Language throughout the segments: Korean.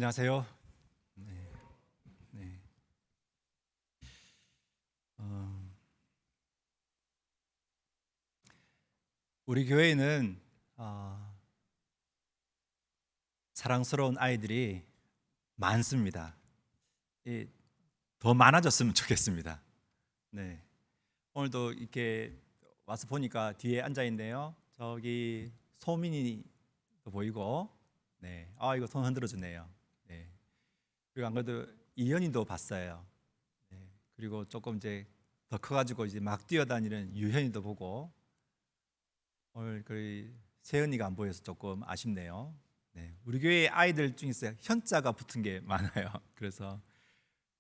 안녕하세요. 네, 네. 어, 우리 교회에는 사랑스러운 아이들이 많습니다. 이, 더 많아졌으면 좋겠습니다. 네. 오늘도 이렇게 와서 보니까 뒤에 앉아 있네요. 저기 소민이 보이고, 네. 이거 손 흔들어 주네요. 네. 그리고 안 그래도 이현이도 봤어요. 네. 그리고 조금 이제 더 커가지고 이제 막 뛰어다니는 유현이도 보고, 오늘 그 세은이가 안 보여서 조금 아쉽네요. 네, 우리 교회 아이들 중에서 현자가 붙은 게 많아요. 그래서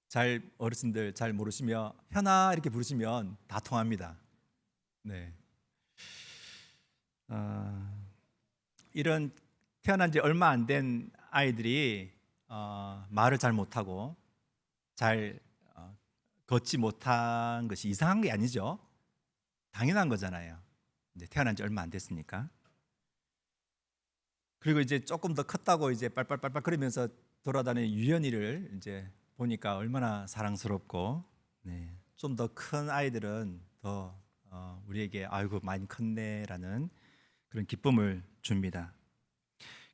잘 어르신들 잘 모르시며 현아 이렇게 부르시면 다 통합니다. 네, 어, 이런 태어난 지 얼마 안 된 아이들이 말을 잘 못하고 잘 걷지 못한 것이 이상한 게 아니죠. 당연한 거잖아요. 이제 태어난 지 얼마 안 됐으니까. 그리고 이제 조금 더 컸다고 이제 빨빨빨빨 그러면서 돌아다니는 유연이를 이제 보니까 얼마나 사랑스럽고, 네. 좀 더 큰 아이들은 더 우리에게 아이고 많이 컸네라는 그런 기쁨을 줍니다.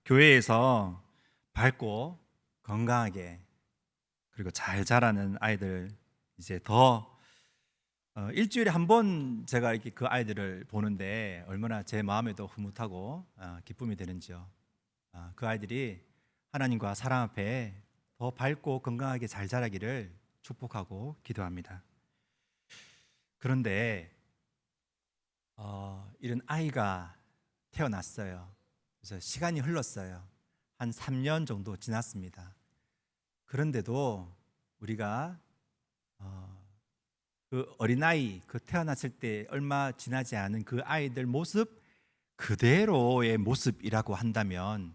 교회에서 밝고 건강하게 그리고 잘 자라는 아이들 이제 더 일주일에 한 번 제가 이렇게 그 아이들을 보는데 얼마나 제 마음에도 흐뭇하고 기쁨이 되는지요. 그 아이들이 하나님과 사람 앞에 더 밝고 건강하게 잘 자라기를 축복하고 기도합니다. 그런데 이런 아이가 태어났어요. 그래서 시간이 흘렀어요. 한 3년 정도 지났습니다. 그런데도 우리가 그 어린아이, 그 태어났을 때 얼마 지나지 않은 그 아이들 모습 그대로의 모습이라고 한다면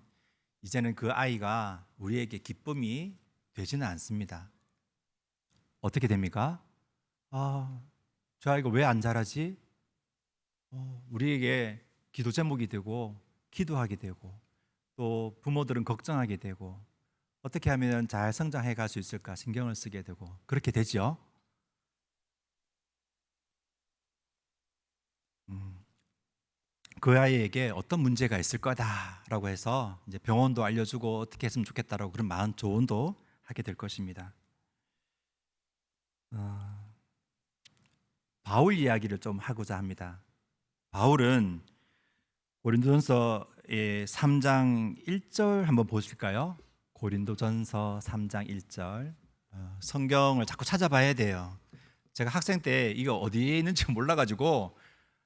이제는 그 아이가 우리에게 기쁨이 되지는 않습니다. 어떻게 됩니까? 저 아이가 왜 안 자라지? 우리에게 기도 제목이 되고 기도하게 되고 또 부모들은 걱정하게 되고 어떻게 하면 잘 성장해 갈 수 있을까 신경을 쓰게 되고 그렇게 되죠. 음, 그 아이에게 어떤 문제가 있을 거다라고 해서 이제 병원도 알려주고 어떻게 했으면 좋겠다라고 그런 마음 조언도 하게 될 것입니다. 어, 바울 이야기를 좀 하고자 합니다. 바울은 고린도전서의 3장 1절 한번 보실까요? 고린도전서 3장 1절. 성경을 자꾸 찾아봐야 돼요. 제가 학생 때 이거 어디에 있는지 몰라가지고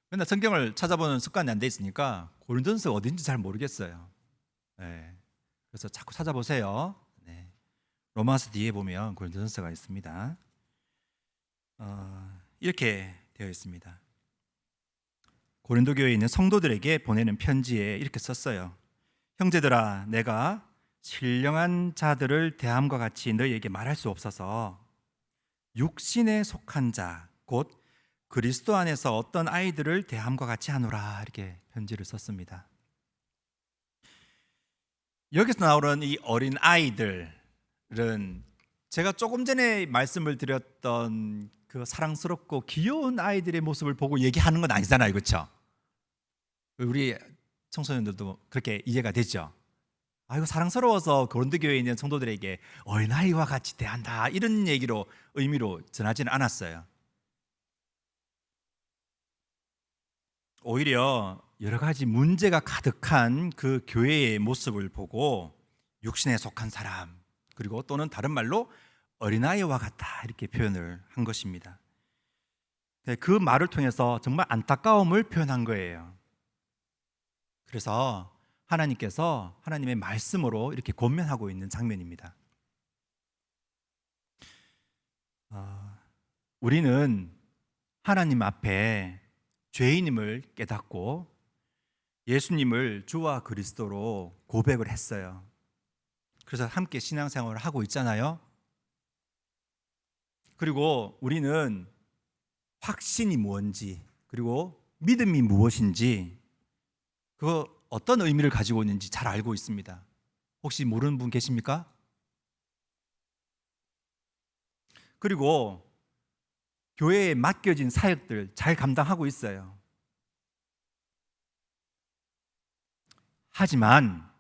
맨날 성경을 찾아보는 습관이 안 돼 있으니까 고린도전서 어딘지 잘 모르겠어요. 네. 그래서 자꾸 찾아보세요. 네. 로마서 뒤에 보면 고린도전서가 있습니다. 이렇게 되어 있습니다. 고린도 교회에 있는 성도들에게 보내는 편지에 이렇게 썼어요. 형제들아, 내가 신령한 자들을 대함과 같이 너희에게 말할 수 없어서 육신에 속한 자, 곧 그리스도 안에서 어떤 아이들을 대함과 같이 하노라 이렇게 편지를 썼습니다. 여기서 나오는 이 어린 아이들은 제가 조금 전에 말씀을 드렸던 그 사랑스럽고 귀여운 아이들의 모습을 보고 얘기하는 건 아니잖아요, 그렇죠? 우리 청소년들도 그렇게 이해가 되죠. 이거 사랑스러워서 고린도 교회에 있는 성도들에게 어린아이와 같이 대한다 이런 얘기로 의미로 전하지는 않았어요. 오히려 여러 가지 문제가 가득한 그 교회의 모습을 보고 육신에 속한 사람 그리고 또는 다른 말로 어린아이와 같다 이렇게 표현을 한 것입니다. 그 말을 통해서 정말 안타까움을 표현한 거예요. 그래서 하나님께서 하나님의 말씀으로 이렇게 권면하고 있는 장면입니다. 우리는 하나님 앞에 죄인임을 깨닫고 예수님을 주와 그리스도로 고백을 했어요. 그래서 함께 신앙생활을 하고 있잖아요. 그리고 우리는 확신이 무엇인지 그리고 믿음이 무엇인지 그 어떤 의미를 가지고 있는지 잘 알고 있습니다. 혹시 모르는 분 계십니까? 그리고 교회에 맡겨진 사역들 잘 감당하고 있어요. 하지만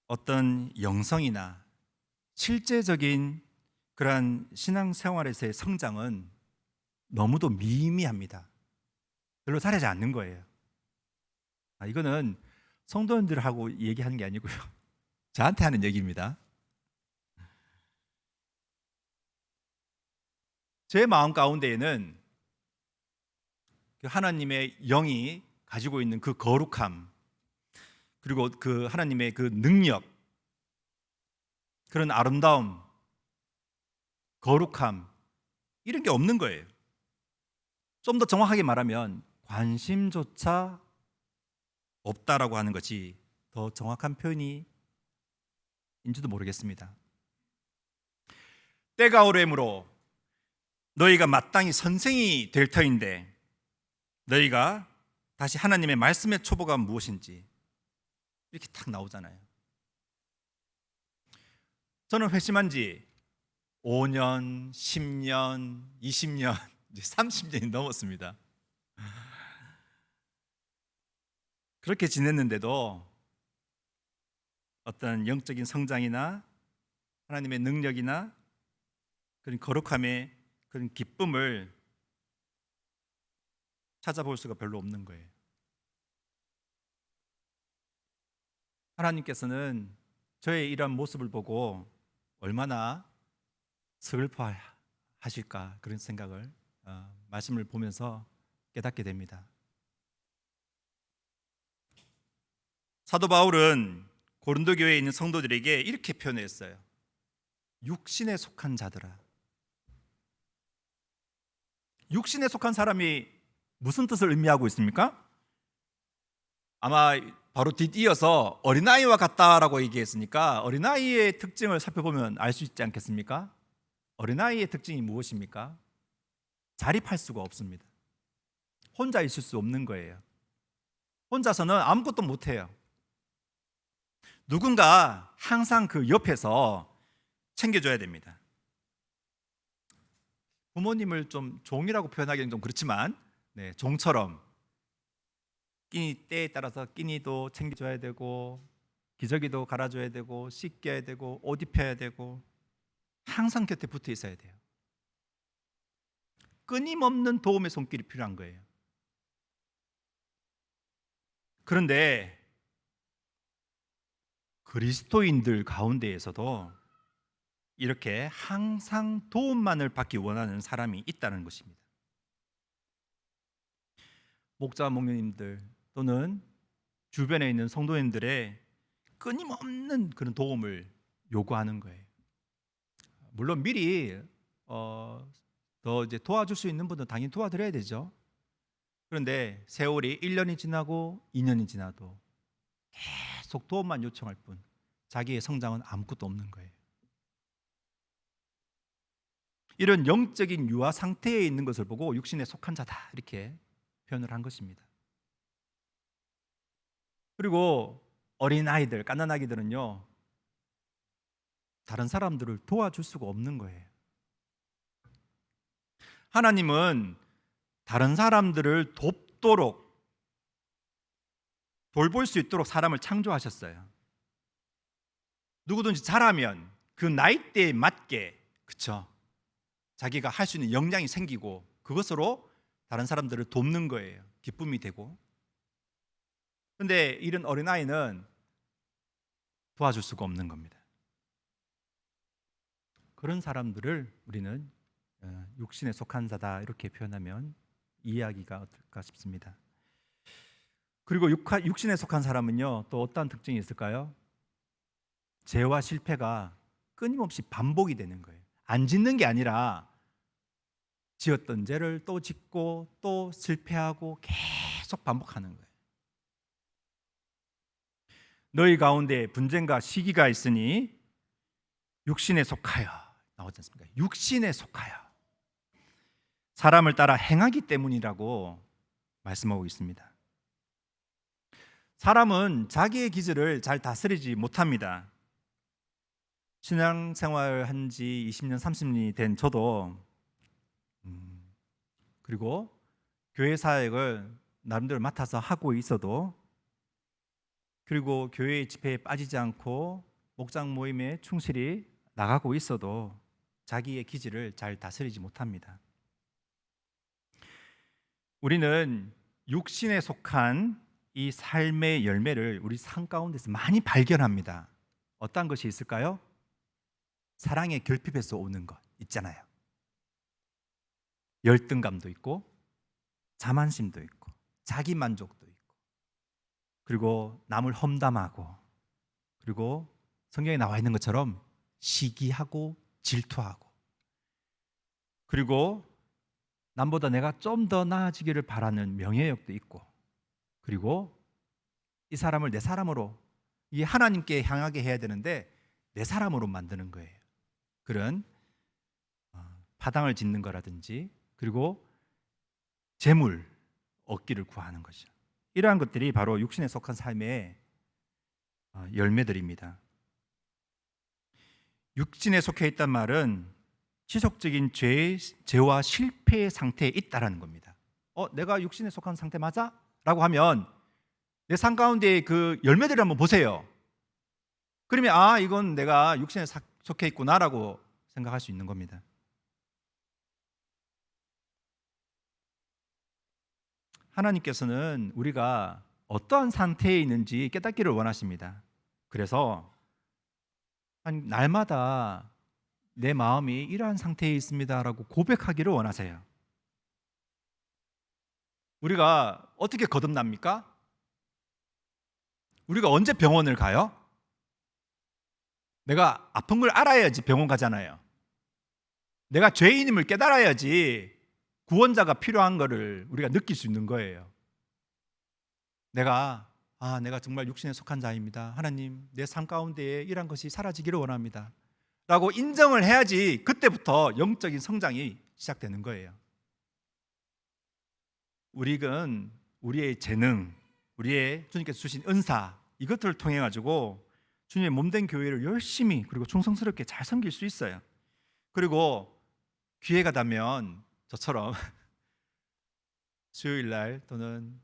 어떤 영성이나 실제적인 그러한 신앙생활에서의 성장은 너무도 미미합니다. 별로 잘하지 않는 거예요. 이거는 성도님들하고 얘기하는 게 아니고요. 저한테 하는 얘기입니다. 제 마음 가운데에는 그 하나님의 영이 가지고 있는 그 거룩함, 그리고 그 하나님의 그 능력, 그런 아름다움, 거룩함, 이런 게 없는 거예요. 좀 더 정확하게 말하면 관심조차 없다라고 하는 것이 더 정확한 표현인지도 모르겠습니다. 때가 오래므로 너희가 마땅히 선생이 될 터인데 너희가 다시 하나님의 말씀의 초보가 무엇인지 이렇게 탁 나오잖아요. 저는 회심한 지 5년, 10년, 20년, 이제 30년이 넘었습니다. 그렇게 지냈는데도 어떤 영적인 성장이나 하나님의 능력이나 그런 거룩함의 그런 기쁨을 찾아볼 수가 별로 없는 거예요. 하나님께서는 저의 이러한 모습을 보고 얼마나 슬퍼하실까, 그런 생각을 말씀을 보면서 깨닫게 됩니다. 사도 바울은 고린도 교회에 있는 성도들에게 이렇게 표현했어요. 육신에 속한 자들아. 육신에 속한 사람이 무슨 뜻을 의미하고 있습니까? 아마 바로 뒤이어서 어린아이와 같다라고 얘기했으니까 어린아이의 특징을 살펴보면 알 수 있지 않겠습니까? 어린아이의 특징이 무엇입니까? 자립할 수가 없습니다. 혼자 있을 수 없는 거예요. 혼자서는 아무것도 못해요. 누군가 항상 그 옆에서 챙겨줘야 됩니다. 부모님을 좀 종이라고 표현하기는 좀 그렇지만 종처럼 끼니 때에 따라서 끼니도 챙겨줘야 되고 기저귀도 갈아줘야 되고 씻겨야 되고 옷 입혀야 되고 항상 곁에 붙어 있어야 돼요. 끊임없는 도움의 손길이 필요한 거예요. 그런데 그리스도인들 가운데에서도 이렇게 항상 도움만을 받기 원하는 사람이 있다는 것입니다. 목자 목녀님들 또는 주변에 있는 성도님들의 끊임없는 그런 도움을 요구하는 거예요. 물론 미리 더 이제 도와줄 수 있는 분은 당연히 도와드려야 되죠. 그런데 세월이 1년이 지나고 2년이 지나도 계속 도움만 요청할 뿐 자기의 성장은 아무것도 없는 거예요. 이런 영적인 유아 상태에 있는 것을 보고 육신에 속한 자다 이렇게 표현을 한 것입니다. 그리고 어린아이들, 갓난아기들은요 다른 사람들을 도와줄 수가 없는 거예요. 하나님은 다른 사람들을 돌볼 수 있도록 사람을 창조하셨어요. 누구든지 자라면 그 나이대에 맞게 그쵸? 자기가 할 수 있는 역량이 생기고 그것으로 다른 사람들을 돕는 거예요. 기쁨이 되고. 그런데 이런 어린아이는 도와줄 수가 없는 겁니다. 그런 사람들을 우리는 육신에 속한 자다 이렇게 표현하면 이해하기가 어떨까 싶습니다. 그리고 육신에 속한 사람은요 또 어떤 특징이 있을까요? 죄와 실패가 끊임없이 반복이 되는 거예요. 안 짓는 게 아니라 지었던 죄를 또 짓고 또 실패하고 계속 반복하는 거예요. 너희 가운데 분쟁과 시기가 있으니 육신에 속하여 나오지 않습니까? 육신에 속하여 사람을 따라 행하기 때문이라고 말씀하고 있습니다. 사람은 자기의 기질을 잘 다스리지 못합니다. 신앙생활 한 지 20년, 30년이 된 저도 그리고 교회 사역을 나름대로 맡아서 하고 있어도, 그리고 교회 집회에 빠지지 않고 목장 모임에 충실히 나가고 있어도 자기의 기질을 잘 다스리지 못합니다. 우리는 육신에 속한 이 삶의 열매를 우리 삶 가운데서 많이 발견합니다. 어떤 것이 있을까요? 사랑의 결핍에서 오는 것 있잖아요. 열등감도 있고 자만심도 있고 자기만족도 있고, 그리고 남을 험담하고, 그리고 성경에 나와 있는 것처럼 시기하고 질투하고, 그리고 남보다 내가 좀 더 나아지기를 바라는 명예욕도 있고, 그리고 이 사람을 내 사람으로, 이 하나님께 향하게 해야 되는데 내 사람으로 만드는 거예요. 그런 파당을 짓는 거라든지, 그리고 재물 얻기를 구하는 거죠. 이러한 것들이 바로 육신에 속한 삶의 열매들입니다. 육신에 속해 있단 말은 지속적인 죄와 실패의 상태에 있다라는 겁니다. 내가 육신에 속한 상태 맞아? 라고 하면 내 삶 가운데 그 열매들을 한번 보세요. 그러면 이건 내가 육신에 속해 있구나라고 생각할 수 있는 겁니다. 하나님께서는 우리가 어떠한 상태에 있는지 깨닫기를 원하십니다. 그래서 날마다 내 마음이 이러한 상태에 있습니다라고 고백하기를 원하세요. 우리가 어떻게 거듭납니까? 우리가 언제 병원을 가요? 내가 아픈 걸 알아야지 병원 가잖아요. 내가 죄인임을 깨달아야지 구원자가 필요한 것을 우리가 느낄 수 있는 거예요. 내가 정말 육신에 속한 자입니다. 하나님, 내 삶 가운데에 이러한 것이 사라지기를 원합니다. 라고 인정을 해야지 그때부터 영적인 성장이 시작되는 거예요. 우리는 우리의 재능, 우리의 주님께서 주신 은사, 이것들을 통해 가지고 주님의 몸된 교회를 열심히 그리고 충성스럽게 잘 섬길 수 있어요. 그리고 기회가 되면 저처럼 수요일날 또는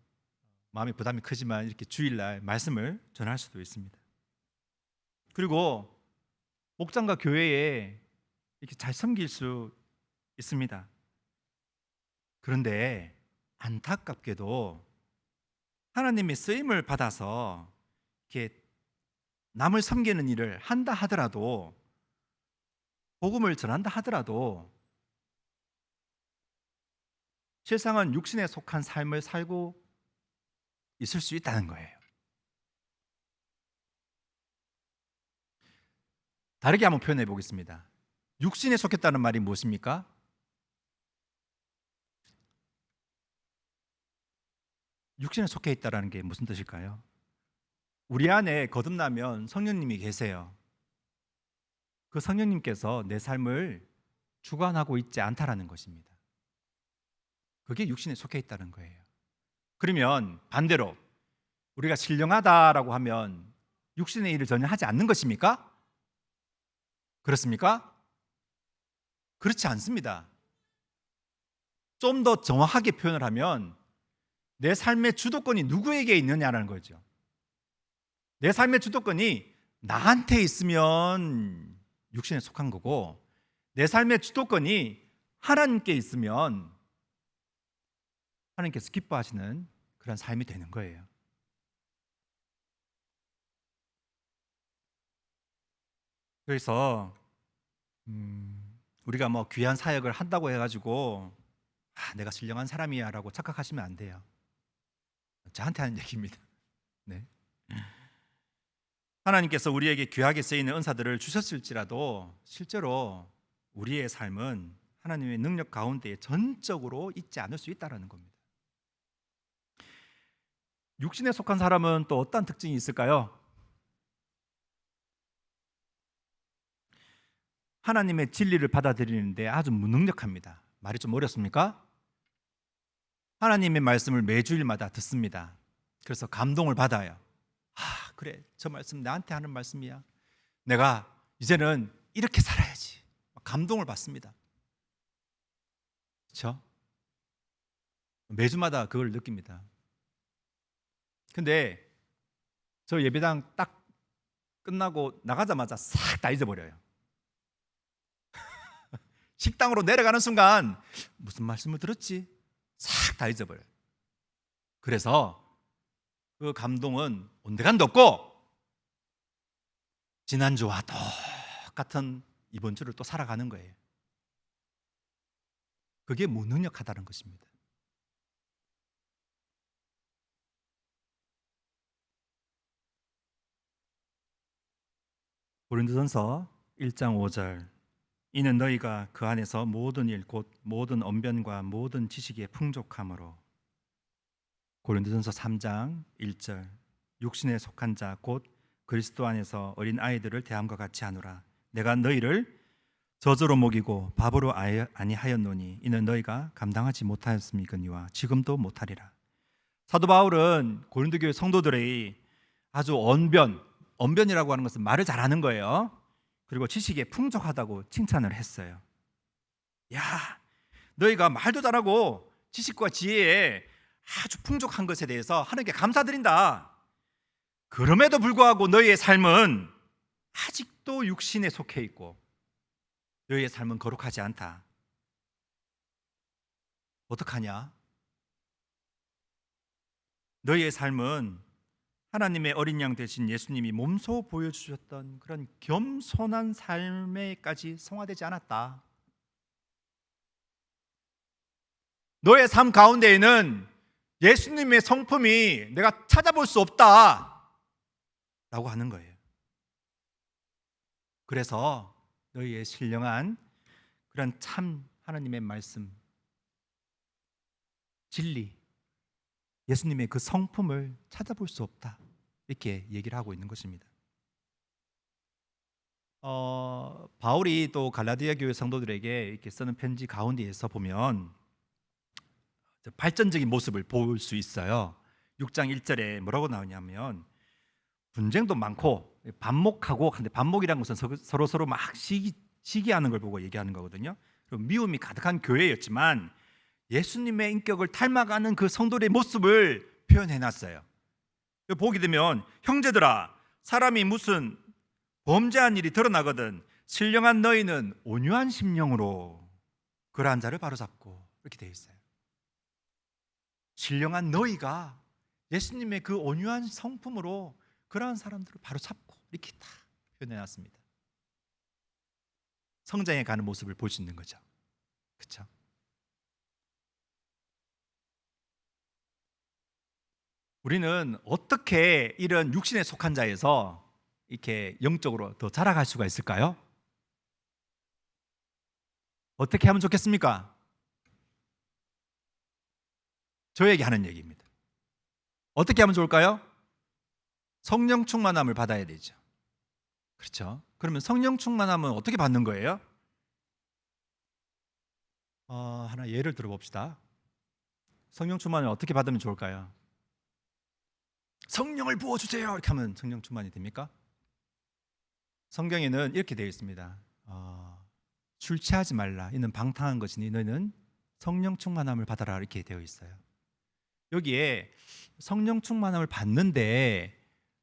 마음의 부담이 크지만 이렇게 주일날 말씀을 전할 수도 있습니다. 그리고 목장과 교회에 이렇게 잘 섬길 수 있습니다. 그런데 안타깝게도 하나님의 쓰임을 받아서 이렇게 남을 섬기는 일을 한다 하더라도, 복음을 전한다 하더라도 실상은 육신에 속한 삶을 살고 있을 수 있다는 거예요. 다르게 한번 표현해 보겠습니다. 육신에 속했다는 말이 무엇입니까? 육신에 속해 있다는 게 무슨 뜻일까요? 우리 안에 거듭나면 성령님이 계세요. 그 성령님께서 내 삶을 주관하고 있지 않다라는 것입니다. 그게 육신에 속해 있다는 거예요. 그러면 반대로 우리가 신령하다라고 하면 육신의 일을 전혀 하지 않는 것입니까? 그렇습니까? 그렇지 않습니다. 좀 더 정확하게 표현을 하면 내 삶의 주도권이 누구에게 있느냐라는 거죠. 내 삶의 주도권이 나한테 있으면 육신에 속한 거고, 내 삶의 주도권이 하나님께 있으면 하나님께서 기뻐하시는 그런 삶이 되는 거예요. 그래서 우리가 뭐 귀한 사역을 한다고 해가지고 내가 신령한 사람이야 라고 착각하시면 안 돼요. 저한테 하는 얘기입니다. 네. 하나님께서 우리에게 귀하게 쓰이는 은사들을 주셨을지라도 실제로 우리의 삶은 하나님의 능력 가운데 전적으로 있지 않을 수 있다는 겁니다. 육신에 속한 사람은 또 어떤 특징이 있을까요? 하나님의 진리를 받아들이는데 아주 무능력합니다. 말이 좀 어렵습니까? 하나님의 말씀을 매주일마다 듣습니다. 그래서 감동을 받아요. 그래, 저 말씀 나한테 하는 말씀이야. 내가 이제는 이렇게 살아야지. 감동을 받습니다. 그렇죠? 매주마다 그걸 느낍니다. 근데 저 예배당 딱 끝나고 나가자마자 싹 다 잊어버려요. 식당으로 내려가는 순간 무슨 말씀을 들었지? 싹 다 잊어버려요. 그래서 그 감동은 온데간데 없고 지난주와 똑같은 이번 주를 또 살아가는 거예요. 그게 무능력하다는 것입니다. 고린도전서 1장 5절 이는 너희가 그 안에서 모든 일 곧 모든 언변과 모든 지식에 풍족함으로. 고린도전서 3장 1절 육신에 속한 자 곧 그리스도 안에서 어린 아이들을 대함과 같이 하노라. 내가 너희를 저주로 먹이고 밥으로 아니하였노니 이는 너희가 감당하지 못하였음이거니와 지금도 못하리라. 사도 바울은 고린도 교회 성도들의 아주 언변이라고 하는 것은 말을 잘하는 거예요. 그리고 지식에 풍족하다고 칭찬을 했어요. 야, 너희가 말도 잘하고 지식과 지혜에 아주 풍족한 것에 대해서 하나님께 감사드린다. 그럼에도 불구하고 너희의 삶은 아직도 육신에 속해 있고 너희의 삶은 거룩하지 않다. 어떡하냐? 너희의 삶은 하나님의 어린 양 되신 예수님이 몸소 보여주셨던 그런 겸손한 삶에까지 성화되지 않았다. 너의 삶 가운데에는 예수님의 성품이 내가 찾아볼 수 없다 라고 하는 거예요. 그래서 너희의 신령한 그런 참 하나님의 말씀, 진리, 예수님의 그 성품을 찾아볼 수 없다 이렇게 얘기를 하고 있는 것입니다. 바울이 또 갈라디아 교회 성도들에게 이렇게 쓰는 편지 가운데에서 보면 발전적인 모습을 볼 수 있어요. 6장 1절에 뭐라고 나오냐면 분쟁도 많고 반목하고, 근데 반목이라는 것은 서로 막 시기하는 걸 보고 얘기하는 거거든요. 미움이 가득한 교회였지만 예수님의 인격을 닮아가는 그 성도들의 모습을 표현해놨어요. 보게 되면 형제들아 사람이 무슨 범죄한 일이 드러나거든 신령한 너희는 온유한 심령으로 그러한 자를 바로잡고 이렇게 되어 있어요. 신령한 너희가 예수님의 그 온유한 성품으로 그러한 사람들을 바로잡고 이렇게 다 표현해놨습니다. 성장해 가는 모습을 볼 수 있는 거죠. 그렇죠? 우리는 어떻게 이런 육신에 속한 자에서 이렇게 영적으로 더 자라갈 수가 있을까요? 어떻게 하면 좋겠습니까? 저에게 하는 얘기입니다. 어떻게 하면 좋을까요? 성령 충만함을 받아야 되죠. 그렇죠? 그러면 성령 충만함은 어떻게 받는 거예요? 하나 예를 들어봅시다. 성령 충만을 어떻게 받으면 좋을까요? 성령을 부어주세요 이렇게 하면 성령 충만이 됩니까? 성경에는 이렇게 되어 있습니다. 술 취하지 말라 이는 방탕한 것이니 너희는 성령 충만함을 받아라 이렇게 되어 있어요. 여기에 성령 충만함을 받는데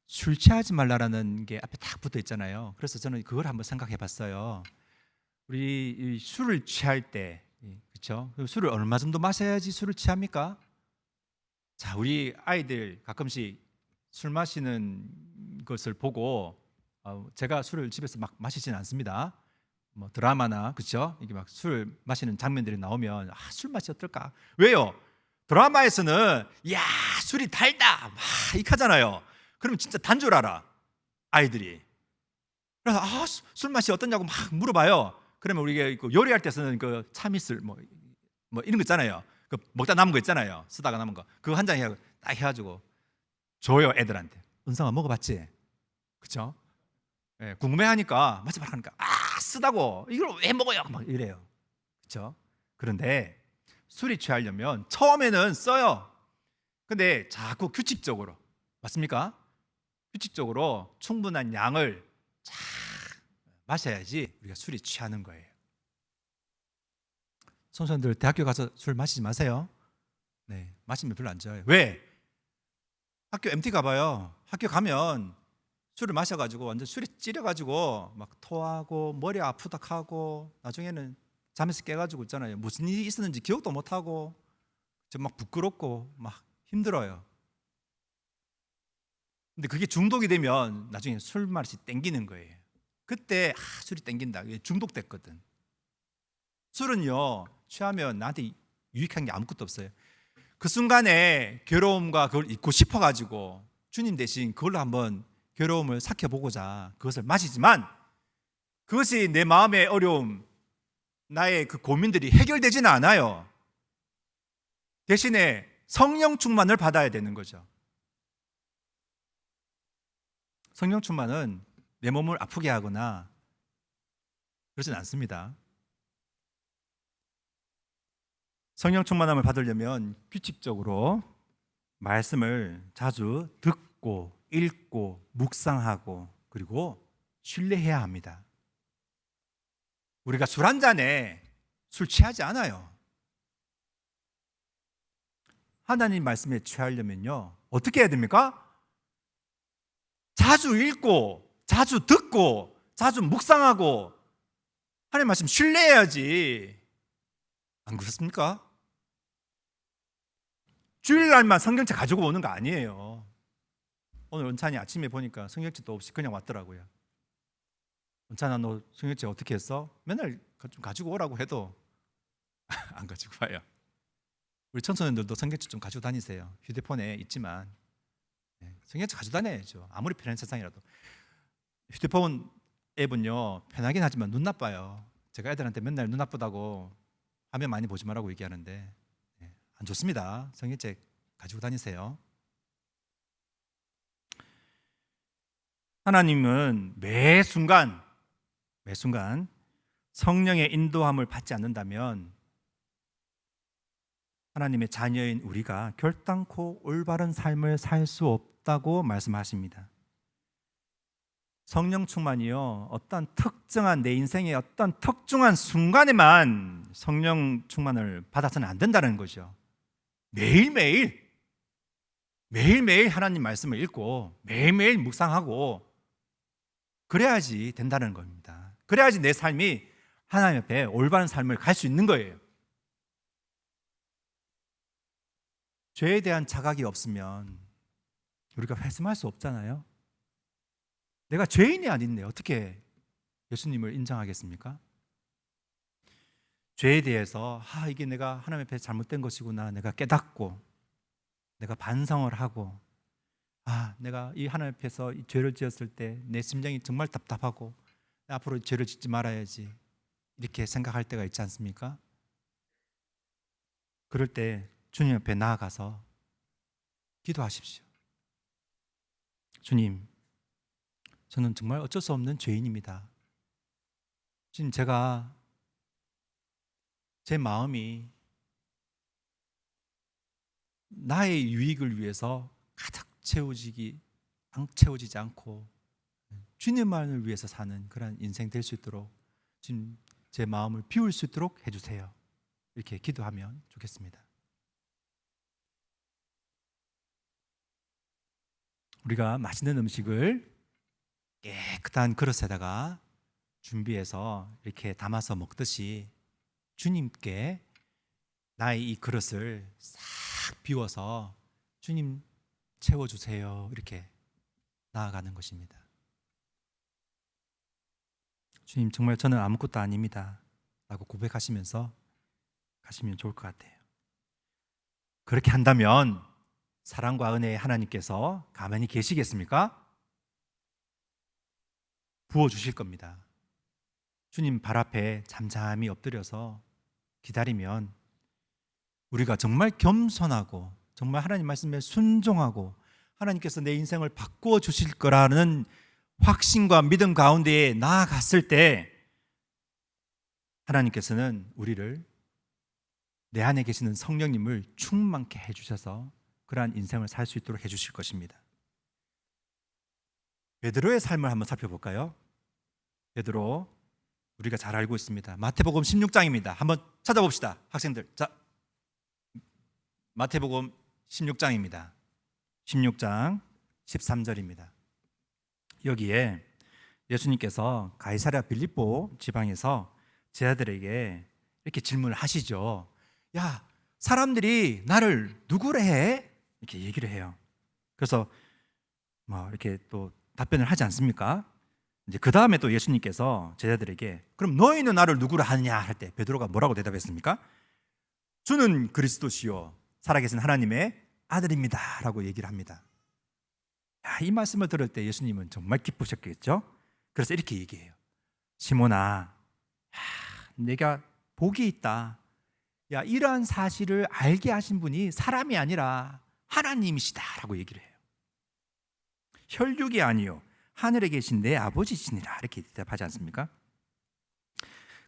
술 취하지 말라라는 게 앞에 딱 붙어 있잖아요. 그래서 저는 그걸 한번 생각해 봤어요. 우리 술을 취할 때, 그렇죠? 술을 얼마 정도 마셔야지 술을 취합니까? 자, 우리 아이들 가끔씩 술 마시는 것을 보고 제가 술을 집에서 막 마시지는 않습니다. 뭐 드라마나 그렇죠? 이게 막 술 마시는 장면들이 나오면 술 맛이 어떨까? 왜요? 드라마에서는 야 술이 달다 막 이렇게 하잖아요. 그러면 진짜 단 줄 알아 아이들이. 그래서 술 맛이 어떠냐고 막 물어봐요. 그러면 우리가 요리할 때 쓰는 그 참이슬 뭐 이런 거 있잖아요. 그 먹다 남은 거 있잖아요. 쓰다가 남은 거 그거 한 잔 딱 해가지고 줘요 애들한테. 은성아 먹어봤지? 그렇죠? 예, 궁금해하니까 맞지 말하니까 쓰다고 이걸 왜 먹어요? 막 이래요. 그렇죠? 그런데 술이 취하려면 처음에는 써요. 근데 자꾸 규칙적으로 맞습니까? 규칙적으로 충분한 양을 쫙 마셔야지 우리가 술이 취하는 거예요. 청소년들 대학교 가서 술 마시지 마세요. 네, 마시면 별로 안 좋아요. 왜? 학교 MT 가봐요. 학교 가면 술을 마셔가지고 완전 술이 찌려가지고 막 토하고 머리 아프다 하고 나중에는 잠에서 깨가지고 있잖아요. 무슨 일이 있었는지 기억도 못하고 막 부끄럽고 막 힘들어요. 근데 그게 중독이 되면 나중에 술 맛이 땡기는 거예요. 그때 술이 땡긴다. 이게 중독됐거든. 술은요, 취하면 나한테 유익한 게 아무것도 없어요. 그 순간에 괴로움과 그걸 잊고 싶어가지고 주님 대신 그걸로 한번 괴로움을 삭혀보고자 그것을 마시지만 그것이 내 마음의 어려움, 나의 그 고민들이 해결되지는 않아요. 대신에 성령 충만을 받아야 되는 거죠. 성령 충만은 내 몸을 아프게 하거나 그러진 않습니다. 성령 충만함을 받으려면 규칙적으로 말씀을 자주 듣고 읽고 묵상하고 그리고 신뢰해야 합니다. 우리가 술 한 잔에 술 취하지 않아요. 하나님 말씀에 취하려면요 어떻게 해야 됩니까? 자주 읽고 자주 듣고 자주 묵상하고 하나님 말씀 신뢰해야지. 안 그렇습니까? 주일날만 성경책 가지고 오는 거 아니에요. 오늘 은찬이 아침에 보니까 성경책도 없이 그냥 왔더라고요. 은찬아, 너 성경책 어떻게 했어? 맨날 좀 가지고 오라고 해도 안 가지고 와요. 우리 청소년들도 성경책 좀 가지고 다니세요. 휴대폰에 있지만 성경책 가지고 다녀야죠. 아무리 편한 세상이라도. 휴대폰 앱은요 편하긴 하지만 눈 나빠요. 제가 애들한테 맨날 눈 나쁘다고 화면 많이 보지 말라고 얘기하는데 안 좋습니다. 성경책 가지고 다니세요. 하나님은 매 순간 성령의 인도함을 받지 않는다면 하나님의 자녀인 우리가 결단코 올바른 삶을 살 수 없다고 말씀하십니다. 성령 충만이요 어떤 특정한 내 인생의 어떤 특정한 순간에만 성령 충만을 받아서는 안 된다는 거죠. 매일매일 하나님 말씀을 읽고 매일매일 묵상하고 그래야지 된다는 겁니다. 그래야지 내 삶이 하나님 앞에 올바른 삶을 갈 수 있는 거예요. 죄에 대한 자각이 없으면 우리가 회심할 수 없잖아요. 내가 죄인이 아닌데 어떻게 예수님을 인정하겠습니까? 죄에 대해서 이게 내가 하나님 앞에 잘못된 것이구나 내가 깨닫고 내가 반성을 하고 내가 이 하나님 앞에서 이 죄를 지었을 때 내 심장이 정말 답답하고 앞으로 죄를 짓지 말아야지 이렇게 생각할 때가 있지 않습니까? 그럴 때 주님 앞에 나아가서 기도하십시오. 주님, 저는 정말 어쩔 수 없는 죄인입니다. 주님, 제가 제 마음이 나의 유익을 위해서 가득 채워지지 않고 주님만을 위해서 사는 그런 인생 될 수 있도록 주님 제 마음을 비울 수 있도록 해주세요. 이렇게 기도하면 좋겠습니다. 우리가 맛있는 음식을 깨끗한 그릇에다가 준비해서 이렇게 담아서 먹듯이 주님께 나의 이 그릇을 싹 비워서 주님 채워주세요 이렇게 나아가는 것입니다. 주님 정말 저는 아무것도 아닙니다 라고 고백하시면서 가시면 좋을 것 같아요. 그렇게 한다면 사랑과 은혜의 하나님께서 가만히 계시겠습니까? 부어주실 겁니다. 주님 발 앞에 잠잠히 엎드려서 기다리면 우리가 정말 겸손하고 정말 하나님 말씀에 순종하고 하나님께서 내 인생을 바꾸어 주실 거라는 확신과 믿음 가운데에 나아갔을 때 하나님께서는 우리를 내 안에 계시는 성령님을 충만케 해주셔서 그러한 인생을 살 수 있도록 해주실 것입니다. 베드로의 삶을 한번 살펴볼까요? 베드로 우리가 잘 알고 있습니다. 마태복음 16장입니다. 한번 찾아봅시다. 학생들. 자, 마태복음 16장입니다. 16장 13절입니다. 여기에 예수님께서 가이사랴 빌립보 지방에서 제자들에게 이렇게 질문을 하시죠. 야, 사람들이 나를 누구래 해? 이렇게 얘기를 해요. 그래서 뭐 이렇게 또 답변을 하지 않습니까? 이제 그 다음에 또 예수님께서 제자들에게 그럼 너희는 나를 누구라 하느냐 할 때 베드로가 뭐라고 대답했습니까? 주는 그리스도시요 살아계신 하나님의 아들입니다 라고 얘기를 합니다. 야, 이 말씀을 들을 때 예수님은 정말 기쁘셨겠죠? 그래서 이렇게 얘기해요. 시몬아, 내가 복이 있다. 야, 이러한 사실을 알게 하신 분이 사람이 아니라 하나님이시다 라고 얘기를 해요. 혈육이 아니요 하늘에 계신 내 아버지시니라 이렇게 대답하지 않습니까?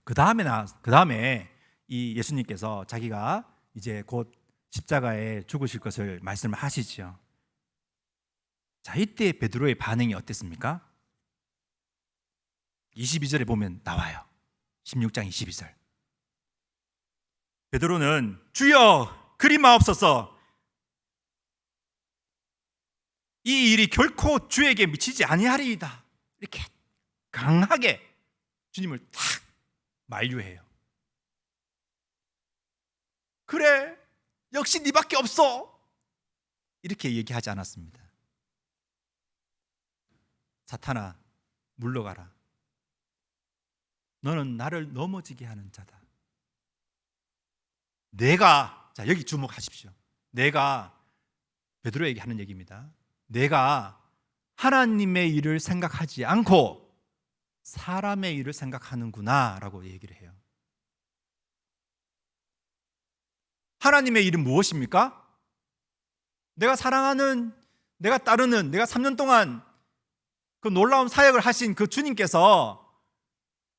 그 다음에 이 예수님께서 자기가 이제 곧 십자가에 죽으실 것을 말씀을 하시죠. 자, 이때 베드로의 반응이 어땠습니까? 22절에 보면 나와요. 16장 22절. 베드로는 주여 그리 마옵소서, 이 일이 결코 주에게 미치지 아니하리이다. 이렇게 강하게 주님을 탁 만류해요. 그래, 역시 네밖에 없어. 이렇게 얘기하지 않았습니다. 사탄아, 물러가라. 너는 나를 넘어지게 하는 자다. 내가, 자 여기 주목하십시오. 내가 베드로에게 하는 얘기입니다. 내가 하나님의 일을 생각하지 않고 사람의 일을 생각하는구나 라고 얘기를 해요. 하나님의 일은 무엇입니까? 내가 사랑하는, 내가 따르는, 내가 3년 동안 그 놀라운 사역을 하신 그 주님께서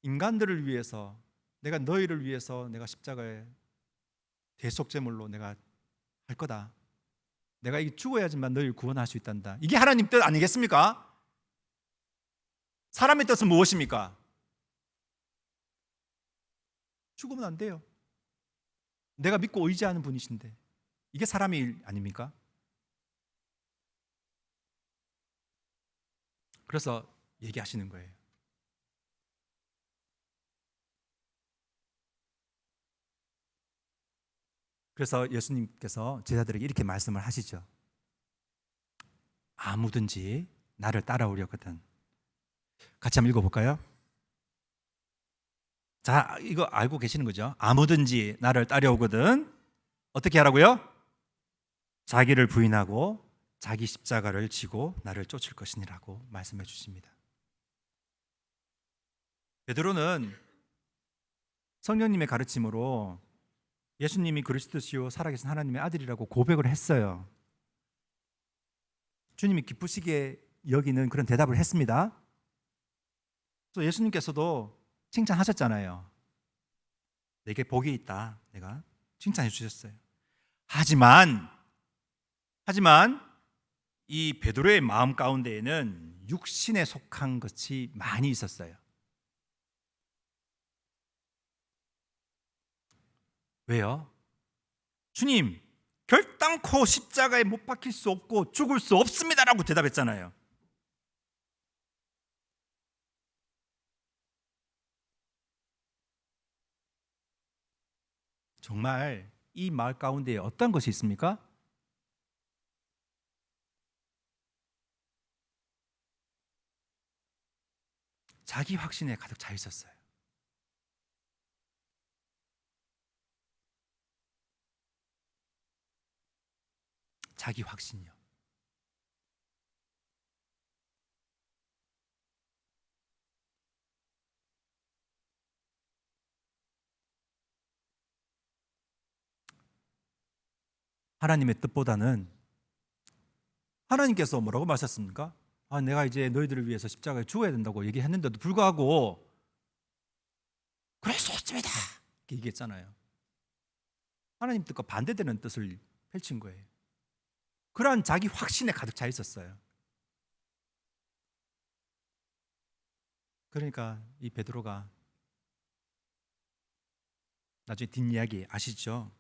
인간들을 위해서, 내가 너희를 위해서 내가 십자가에 대속제물로 내가 할 거다. 내가 이게 죽어야지만 너희를 구원할 수 있단다. 이게 하나님 뜻 아니겠습니까? 사람의 뜻은 무엇입니까? 죽으면 안 돼요. 내가 믿고 의지하는 분이신데 이게 사람의 일 아닙니까? 그래서 얘기하시는 거예요. 그래서 예수님께서 제자들에게 이렇게 말씀을 하시죠. 아무든지 나를 따라오려거든. 같이 한번 읽어볼까요? 자, 이거 알고 계시는 거죠? 아무든지 나를 따라오거든 어떻게 하라고요? 자기를 부인하고 자기 십자가를 지고 나를 쫓을 것이니라고 말씀해 주십니다. 베드로는 성령님의 가르침으로 예수님이 그리스도시요 살아계신 하나님의 아들이라고 고백을 했어요. 주님이 기쁘시게 여기는 그런 대답을 했습니다. 또 예수님께서도 칭찬하셨잖아요. 내게 복이 있다. 내가 칭찬해 주셨어요. 하지만 이 베드로의 마음 가운데에는 육신에 속한 것이 많이 있었어요. 왜요? 주님, 결단코 십자가에 못 박힐 수 없고 죽을 수 없습니다라고 대답했잖아요. 정말 이 마을 가운데에 어떤 것이 있습니까? 자기 확신에 가득 차 있었어요. 자기 확신이요. 하나님의 뜻보다는 하나님께서 뭐라고 말씀하셨습니까? 내가 이제 너희들을 위해서 십자가에 죽어야 된다고 얘기했는데도 불구하고 그럴 수 없습니다 이렇게 얘기했잖아요. 하나님 뜻과 반대되는 뜻을 펼친 거예요. 그러한 자기 확신에 가득 차 있었어요. 그러니까 이 베드로가 나중에 뒷이야기 아시죠?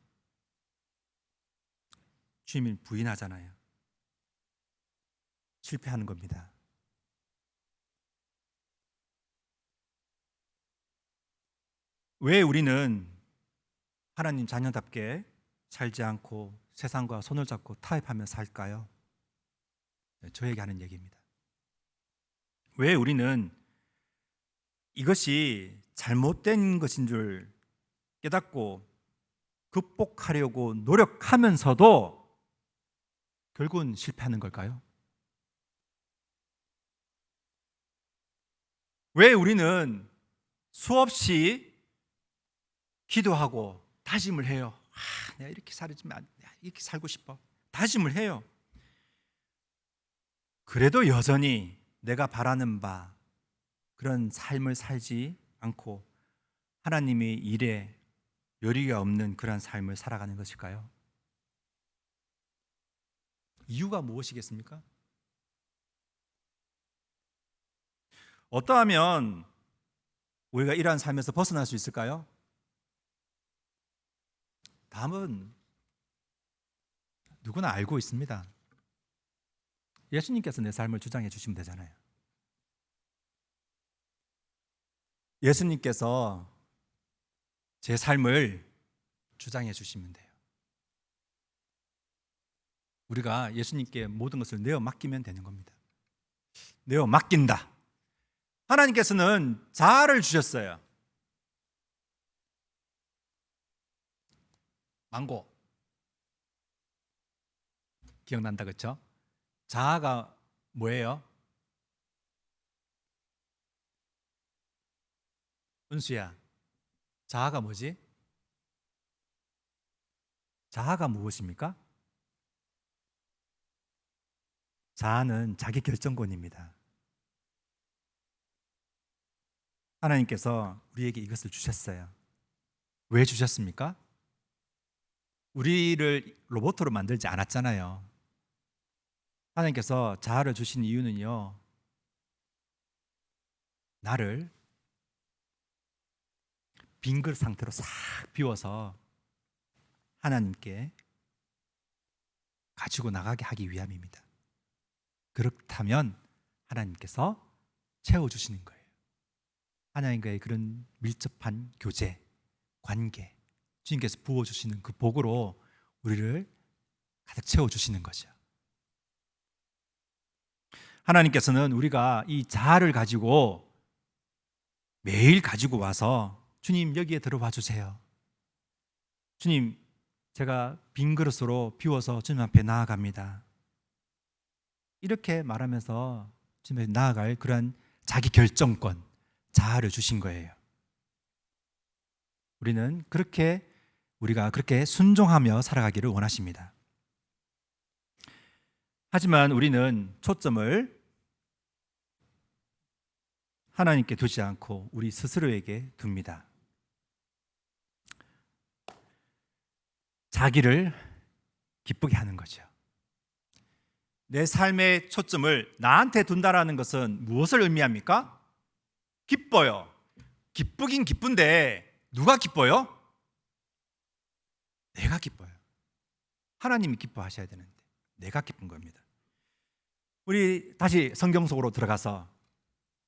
주님을 부인하잖아요. 실패하는 겁니다. 왜 우리는 하나님 자녀답게 살지 않고 세상과 손을 잡고 타협하며 살까요? 저에게 하는 얘기입니다. 왜 우리는 이것이 잘못된 것인 줄 깨닫고 극복하려고 노력하면서도 결국은 실패하는 걸까요? 왜 우리는 수없이 기도하고 다짐을 해요? 내가 이렇게 이렇게 살고 싶어. 다짐을 해요. 그래도 여전히 내가 바라는 바 그런 삶을 살지 않고 하나님의 일에 여리가 없는 그런 삶을 살아가는 것일까요? 이유가 무엇이겠습니까? 어떠하면 우리가 이러한 삶에서 벗어날 수 있을까요? 답은 누구나 알고 있습니다. 예수님께서 내 삶을 주장해 주시면 되잖아요. 예수님께서 제 삶을 주장해 주시면 돼요. 우리가 예수님께 모든 것을 내어 맡기면 되는 겁니다. 내어 맡긴다. 하나님께서는 자아를 주셨어요. 망고. 기억난다, 그렇죠? 자아가 뭐예요? 은수야, 자아가 뭐지? 자아가 무엇입니까? 자아는 자기 결정권입니다. 하나님께서 우리에게 이것을 주셨어요. 왜 주셨습니까? 우리를 로봇으로 만들지 않았잖아요. 하나님께서 자아를 주신 이유는요, 나를 빈 그릇 상태로 싹 비워서 하나님께 가지고 나가게 하기 위함입니다. 그렇다면 하나님께서 채워주시는 거예요. 하나님과의 그런 밀접한 교제, 관계, 주님께서 부어주시는 그 복으로 우리를 가득 채워주시는 거죠. 하나님께서는 우리가 이 자아를 가지고 매일 가지고 와서 주님 여기에 들어와 주세요. 주님, 제가 빈 그릇으로 비워서 주님 앞에 나아갑니다. 이렇게 말하면서 주님 앞에 나아갈 그런 자기 결정권, 자아를 주신 거예요. 우리가 그렇게 순종하며 살아가기를 원하십니다. 하지만 우리는 초점을 하나님께 두지 않고 우리 스스로에게 둡니다. 자기를 기쁘게 하는 거죠. 내 삶의 초점을 나한테 둔다라는 것은 무엇을 의미합니까? 기뻐요. 기쁘긴 기쁜데 누가 기뻐요? 내가 기뻐요. 하나님이 기뻐하셔야 되는데 내가 기쁜 겁니다. 우리 다시 성경 속으로 들어가서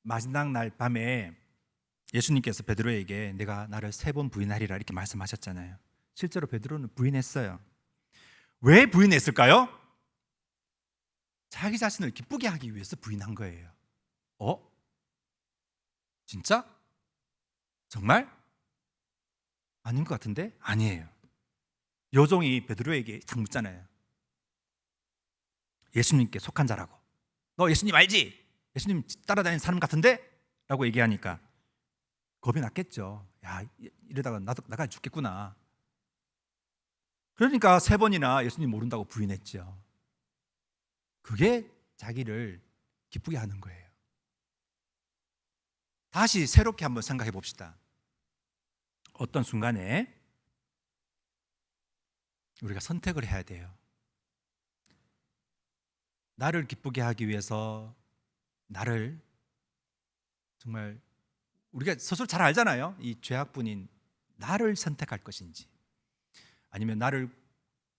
마지막 날 밤에 예수님께서 베드로에게 내가 나를 3번 부인하리라 이렇게 말씀하셨잖아요. 실제로 베드로는 부인했어요. 왜 부인했을까요? 자기 자신을 기쁘게 하기 위해서 부인한 거예요. 진짜? 정말? 아닌 것 같은데? 아니에요. 요종이 베드로에게 딱 묻잖아요. 예수님께 속한 자라고. 너 예수님 알지? 예수님 따라다니는 사람 같은데? 라고 얘기하니까 겁이 났겠죠. 야, 이러다가 나가 죽겠구나. 그러니까 3번이나 예수님 모른다고 부인했죠. 그게 자기를 기쁘게 하는 거예요. 다시 새롭게 한번 생각해 봅시다. 어떤 순간에 우리가 선택을 해야 돼요. 나를 기쁘게 하기 위해서 나를 정말 우리가 스스로 잘 알잖아요. 이 죄악분인 나를 선택할 것인지, 아니면 나를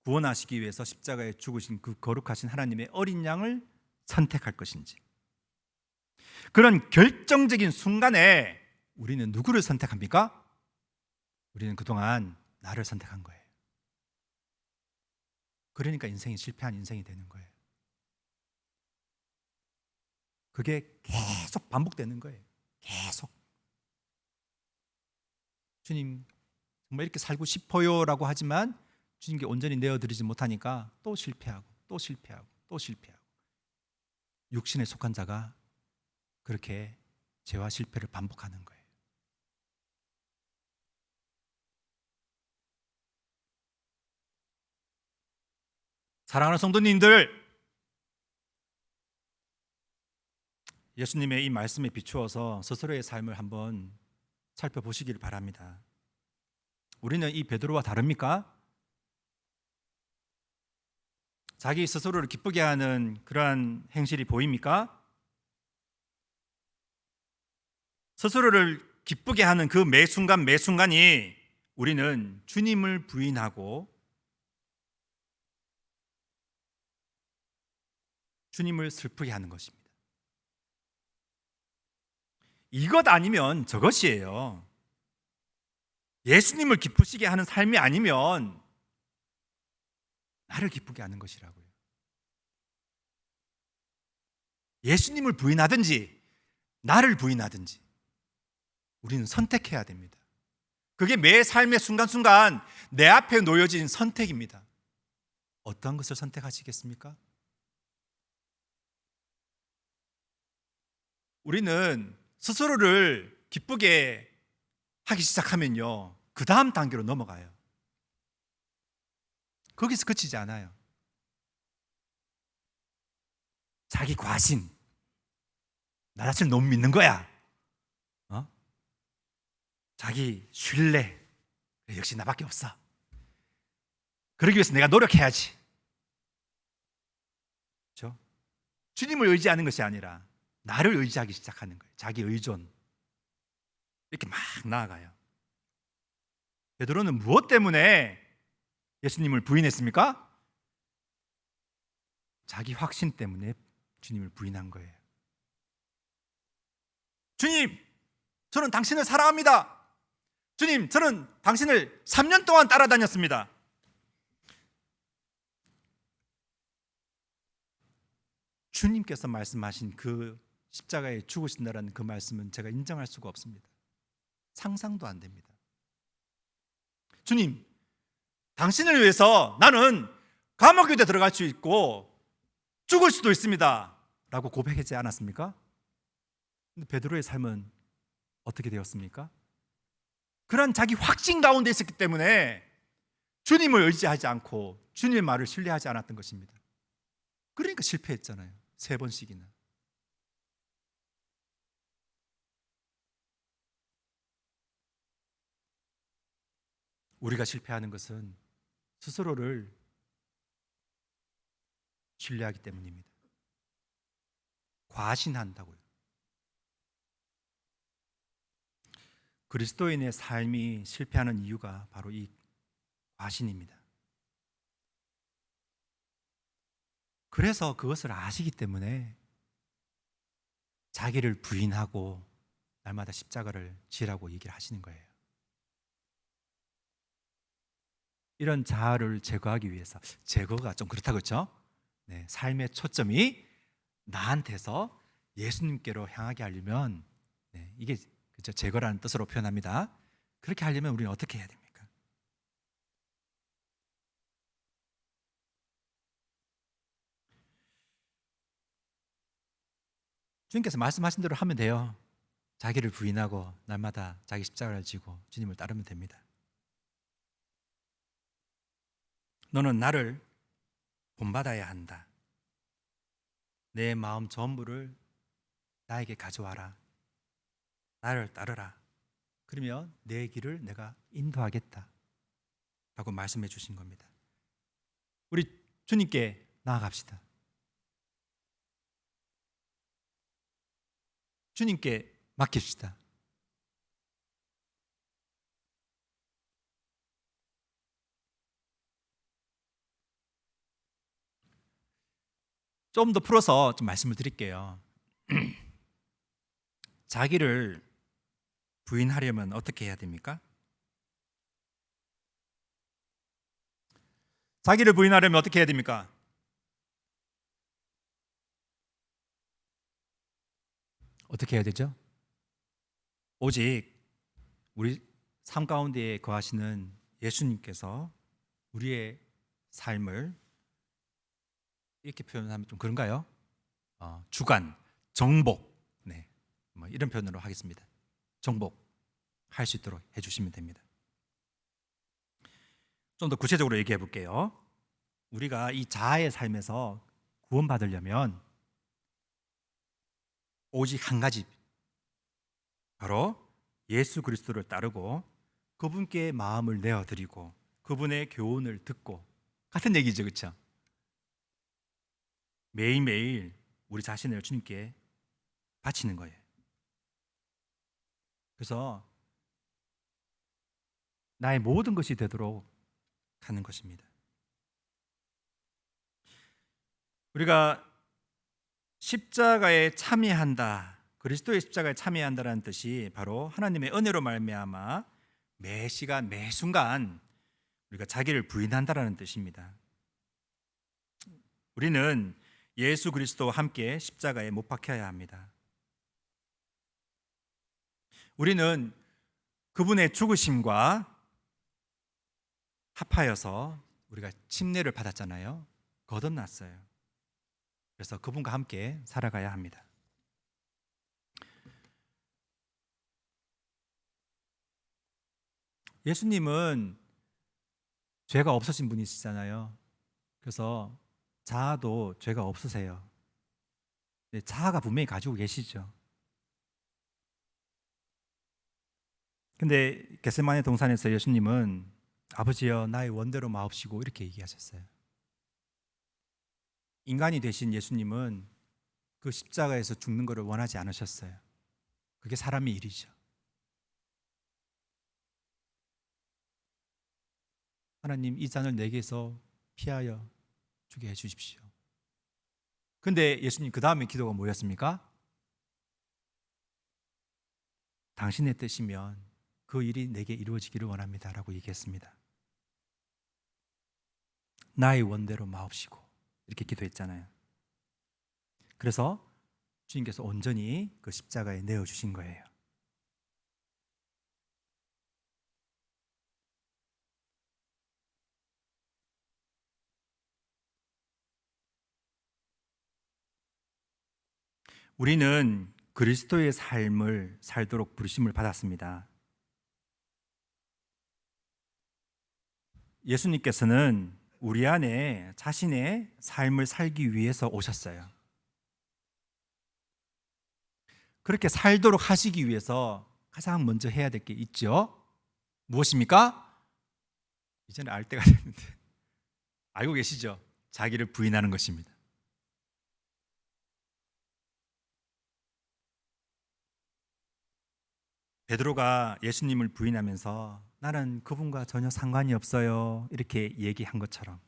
구원하시기 위해서 십자가에 죽으신 그 거룩하신 하나님의 어린 양을 선택할 것인지. 그런 결정적인 순간에 우리는 누구를 선택합니까? 우리는 그동안 나를 선택한 거예요. 그러니까 인생이 실패한 인생이 되는 거예요. 그게 계속 반복되는 거예요. 계속. 주님, 정말 이렇게 살고 싶어요라고 하지만 주님께 온전히 내어드리지 못하니까 또 실패하고 또 실패하고 또 실패하고. 육신에 속한 자가 그렇게 죄와 실패를 반복하는 거예요. 사랑하는 성도님들, 예수님의 이 말씀에 비추어서 스스로의 삶을 한번 살펴보시길 바랍니다. 우리는 이 베드로와 다릅니까? 자기 스스로를 기쁘게 하는 그러한 행실이 보입니까? 스스로를 기쁘게 하는 그 매 순간 매 순간이 우리는 주님을 부인하고 주님을 슬프게 하는 것입니다. 이것 아니면 저것이에요. 예수님을 기쁘시게 하는 삶이 아니면 나를 기쁘게 하는 것이라고요. 예수님을 부인하든지 나를 부인하든지 우리는 선택해야 됩니다. 그게 매 삶의 순간순간 내 앞에 놓여진 선택입니다. 어떤 것을 선택하시겠습니까? 우리는 스스로를 기쁘게 하기 시작하면요, 그 다음 단계로 넘어가요. 거기서 그치지 않아요. 자기 과신, 나 자신을 너무 믿는 거야. 자기 신뢰, 역시 나밖에 없어. 그러기 위해서 내가 노력해야지. 그렇죠? 주님을 의지하는 것이 아니라 나를 의지하기 시작하는 거예요. 자기 의존. 이렇게 막 나아가요. 베드로는 무엇 때문에 예수님을 부인했습니까? 자기 확신 때문에 주님을 부인한 거예요. 주님, 저는 당신을 사랑합니다. 주님, 저는 당신을 3년 동안 따라다녔습니다. 주님께서 말씀하신 그 십자가에 죽으신다라는 그 말씀은 제가 인정할 수가 없습니다. 상상도 안 됩니다. 주님, 당신을 위해서 나는 감옥에 들어갈 수 있고 죽을 수도 있습니다 라고 고백하지 않았습니까? 근데 베드로의 삶은 어떻게 되었습니까? 그런 자기 확신 가운데 있었기 때문에 주님을 의지하지 않고 주님의 말을 신뢰하지 않았던 것입니다. 그러니까 실패했잖아요. 3번씩이나. 우리가 실패하는 것은 스스로를 신뢰하기 때문입니다. 과신한다고요. 그리스도인의 삶이 실패하는 이유가 바로 이 과신입니다. 그래서 그것을 아시기 때문에 자기를 부인하고 날마다 십자가를 지라고 얘기를 하시는 거예요. 이런 자아를 제거하기 위해서, 제거가 좀 그렇다고 그렇죠? 네, 삶의 초점이 나한테서 예수님께로 향하게 하려면, 네, 이게 그렇죠, 제거라는 뜻으로 표현합니다. 그렇게 하려면 우리는 어떻게 해야 됩니까? 주님께서 말씀하신 대로 하면 돼요. 자기를 부인하고 날마다 자기 십자가를 지고 주님을 따르면 됩니다. 너는 나를 본받아야 한다. 내 마음 전부를 나에게 가져와라. 나를 따르라. 그러면 내 길을 내가 인도하겠다 라고 말씀해 주신 겁니다. 우리 주님께 나아갑시다. 주님께 맡깁시다. 좀 더 풀어서 좀 말씀을 드릴게요. 자기를 부인하려면 어떻게 해야 됩니까? 자기를 부인하려면 어떻게 해야 됩니까? 어떻게 해야 되죠? 오직 우리 삶 가운데에 거하시는 예수님께서 우리의 삶을 이렇게 표현하면 좀 그런가요? 주관, 정복, 네, 뭐 이런 표현으로 하겠습니다. 정복할 수 있도록 해주시면 됩니다. 좀 더 구체적으로 얘기해 볼게요. 우리가 이 자아의 삶에서 구원받으려면 오직 한 가지, 바로 예수 그리스도를 따르고 그분께 마음을 내어드리고 그분의 교훈을 듣고, 같은 얘기죠, 그렇죠? 매일매일 우리 자신을 주님께 바치는 거예요. 그래서 나의 모든 것이 되도록 하는 것입니다. 우리가 십자가에 참여한다, 그리스도의 십자가에 참여한다라는 뜻이 바로 하나님의 은혜로 말미암아 매 시간 매 순간 우리가 자기를 부인한다라는 뜻입니다. 우리는 예수 그리스도와 함께 십자가에 못 박혀야 합니다. 우리는 그분의 죽으심과 합하여서 우리가 침례를 받았잖아요. 거듭났어요. 그래서 그분과 함께 살아가야 합니다. 예수님은 죄가 없으신 분이시잖아요. 그래서 자아도 죄가 없으세요. 자아가 분명히 가지고 계시죠. 근데 겟세마네 동산에서 예수님은 아버지여 나의 원대로 마옵시고 이렇게 얘기하셨어요. 인간이 되신 예수님은 그 십자가에서 죽는 것을 원하지 않으셨어요. 그게 사람의 일이죠. 하나님, 이 잔을 내게서 피하여 주게 해주십시오. 근데 예수님 그 다음에 기도가 뭐였습니까? 당신의 뜻이면 그 일이 내게 이루어지기를 원합니다 라고 얘기했습니다. 나의 원대로 마옵시고 이렇게 기도했잖아요. 그래서 주님께서 온전히 그 십자가에 내어주신 거예요. 우리는 그리스도의 삶을 살도록 부르심을 받았습니다. 예수님께서는 우리 안에 자신의 삶을 살기 위해서 오셨어요. 그렇게 살도록 하시기 위해서 가장 먼저 해야 될 게 있죠. 무엇입니까? 이제는 알 때가 됐는데 알고 계시죠? 자기를 부인하는 것입니다. 베드로가 예수님을 부인하면서 나는 그분과 전혀 상관이 없어요 이렇게 얘기한 것처럼,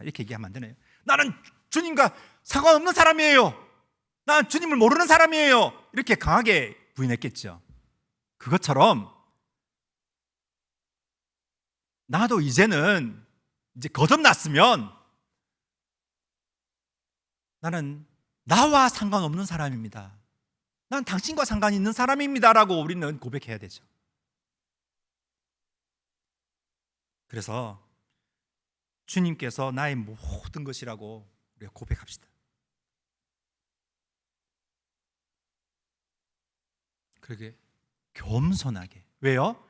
이렇게 얘기하면 안 되나요? 나는 주님과 상관없는 사람이에요, 나는 주님을 모르는 사람이에요 이렇게 강하게 부인했겠죠. 그것처럼 나도 이제는 이제 거듭났으면 나는 나와 상관없는 사람입니다, 난 당신과 상관이 있는 사람입니다라고 우리는 고백해야 되죠. 그래서 주님께서 나의 모든 것이라고 우리가 고백합시다. 그러게 겸손하게. 왜요?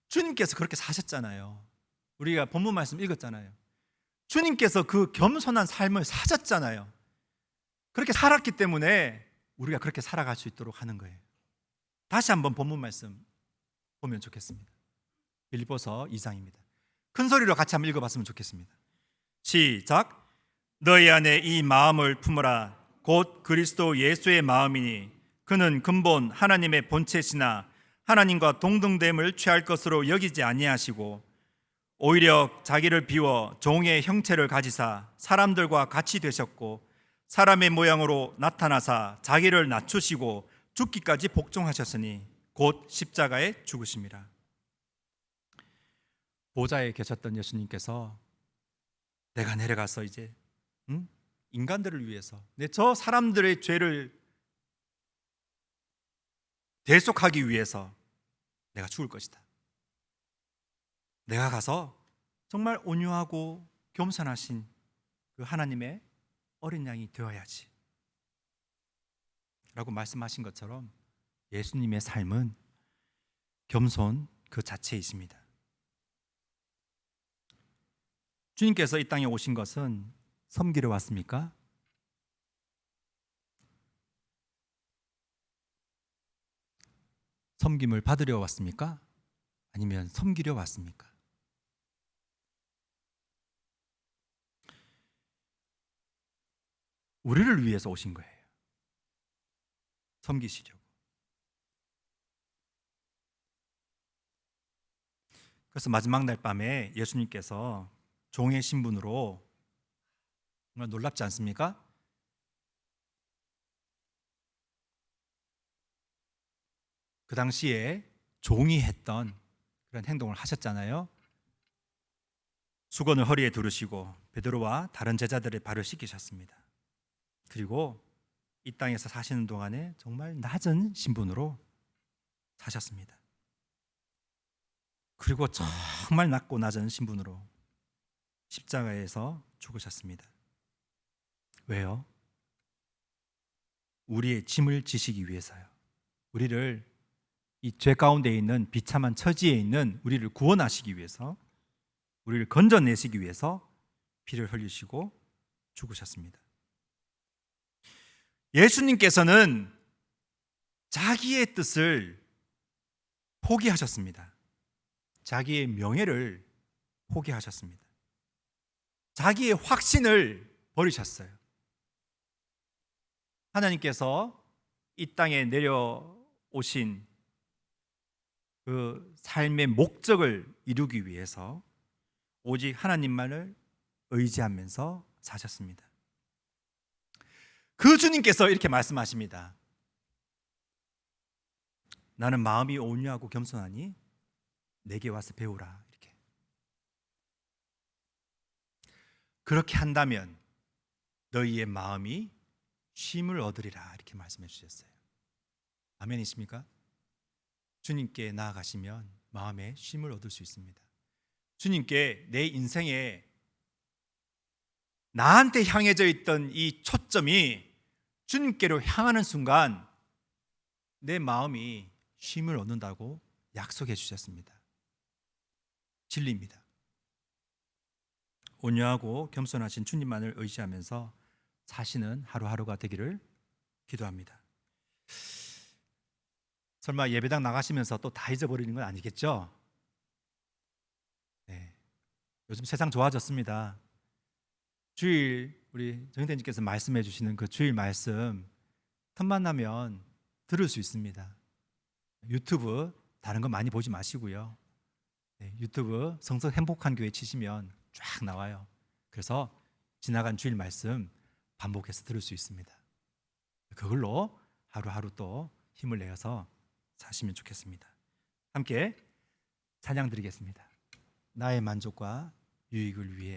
주님께서 그렇게 사셨잖아요. 우리가 본문 말씀 읽었잖아요. 주님께서 그 겸손한 삶을 사셨잖아요. 그렇게 살았기 때문에 우리가 그렇게 살아갈 수 있도록 하는 거예요. 다시 한번 본문 말씀 보면 좋겠습니다. 빌립보서 2장입니다. 큰 소리로 같이 한번 읽어봤으면 좋겠습니다. 시작. 너희 안에 이 마음을 품으라. 곧 그리스도 예수의 마음이니 그는 근본 하나님의 본체시나 하나님과 동등됨을 취할 것으로 여기지 아니하시고 오히려 자기를 비워 종의 형체를 가지사 사람들과 같이 되셨고 사람의 모양으로 나타나사 자기를 낮추시고 죽기까지 복종하셨으니 곧 십자가에 죽으심이라. 보좌에 계셨던 예수님께서 내가 내려가서 이제 인간들을 위해서 저 사람들의 죄를 대속하기 위해서 내가 죽을 것이다. 내가 가서 정말 온유하고 겸손하신 그 하나님의 어린 양이 되어야지 라고 말씀하신 것처럼 예수님의 삶은 겸손 그 자체이십니다. 주님께서 이 땅에 오신 것은 섬기러 왔습니까? 섬김을 받으려 왔습니까? 아니면 섬기려 왔습니까? 우리를 위해서 오신 거예요. 섬기시려고. 그래서 마지막 날 밤에 예수님께서 종의 신분으로, 정말 놀랍지 않습니까? 그 당시에 종이 했던 그런 행동을 하셨잖아요. 수건을 허리에 두르시고 베드로와 다른 제자들의 발을 씻기셨습니다. 그리고 이 땅에서 사시는 동안에 정말 낮은 신분으로 사셨습니다. 그리고 정말 낮고 낮은 신분으로 십자가에서 죽으셨습니다. 왜요? 우리의 짐을 지시기 위해서요. 우리를 이 죄 가운데 있는 비참한 처지에 있는 우리를 구원하시기 위해서, 우리를 건져내시기 위해서 피를 흘리시고 죽으셨습니다. 예수님께서는 자기의 뜻을 포기하셨습니다. 자기의 명예를 포기하셨습니다. 자기의 확신을 버리셨어요. 하나님께서 이 땅에 내려오신 그 삶의 목적을 이루기 위해서 오직 하나님만을 의지하면서 사셨습니다. 그 주님께서 이렇게 말씀하십니다. 나는 마음이 온유하고 겸손하니 내게 와서 배우라. 이렇게. 그렇게 한다면 너희의 마음이 쉼을 얻으리라. 이렇게 말씀해 주셨어요. 아멘이십니까? 주님께 나아가시면 마음에 쉼을 얻을 수 있습니다. 주님께 내 인생에 나한테 향해져 있던 이 초점이 주님께로 향하는 순간 내 마음이 쉼을 얻는다고 약속해 주셨습니다. 진리입니다. 온유하고 겸손하신 주님만을 의지하면서 사시는 하루하루가 되기를 기도합니다. 설마 예배당 나가시면서 또 다 잊어버리는 건 아니겠죠? 네. 요즘 세상 좋아졌습니다. 주일 우리 정인태님께서 말씀해 주시는 그 주일 말씀 틈만 나면 들을 수 있습니다. 유튜브 다른 거 많이 보지 마시고요. 네, 유튜브 성서 행복한 교회 치시면 쫙 나와요. 그래서 지나간 주일 말씀 반복해서 들을 수 있습니다. 그걸로 하루하루 또 힘을 내어서 사시면 좋겠습니다. 함께 찬양 드리겠습니다. 나의 만족과 유익을 위해